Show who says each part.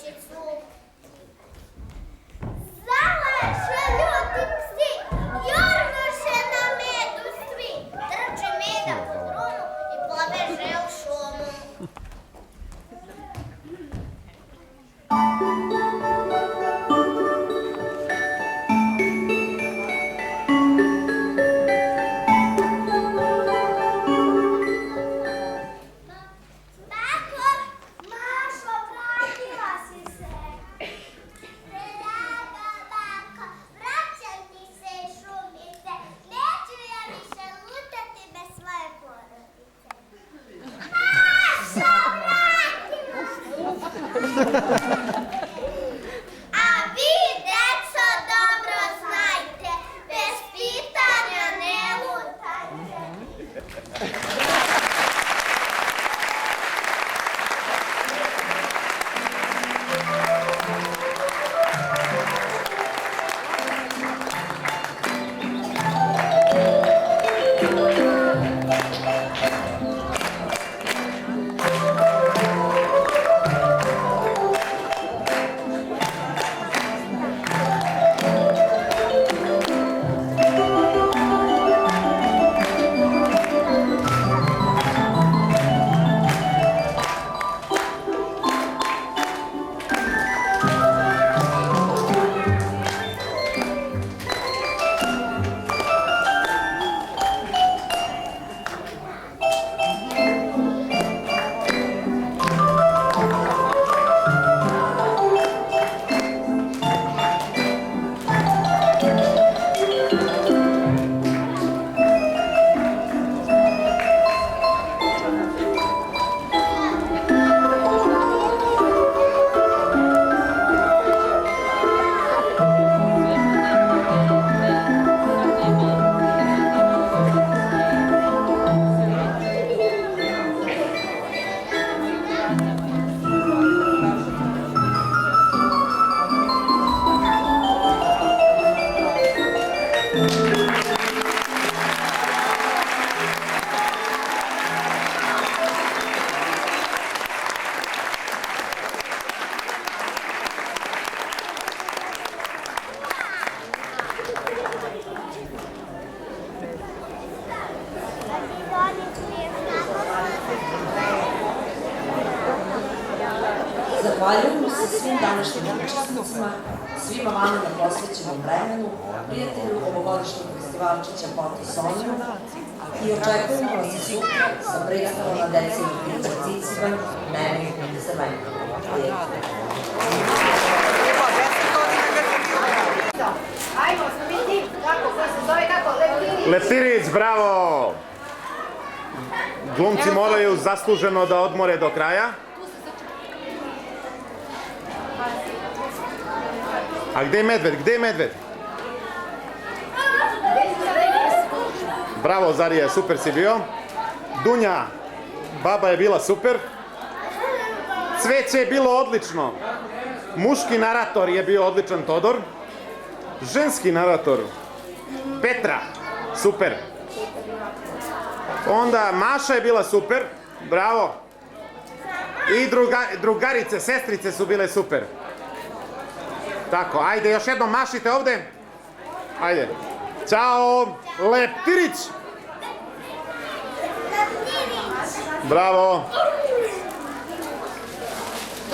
Speaker 1: kućicu. Zalaše ljudi psi, jurnuše na medu svi. Trče meda u grumu i pobeže u šumu. A vi, deco, dobro znajte, bez pitanja ne lutajte.
Speaker 2: Zahvaljujemo se svim današnjim učesnicima, svima vama na posvećenom vremenu, prijatelju ovogodišnjeg festivalčića Foto Soniju i očekujemo vas i sutra sa predstavom na deci i priče Ciciban, Meni i Crvenko.
Speaker 3: Ajmo, smo mi tim, kako se zove, kako, Leptirić.
Speaker 4: Leptirić, bravo! Glumci moraju zasluženo da odmore do kraja. A gde je medved? Gde je medved? Bravo, Zarija, super si bio. Dunja, baba je bila super. Cveće je bilo odlično. Muški narator je bio odličan, Todor. Ženski narator, Petra, super. Onda Maša je bila super, bravo. I drugarice, sestrice su bile super. Tako, ajde, još jednom mašite ovde. Ajde. Ćao, Leptirić. Bravo.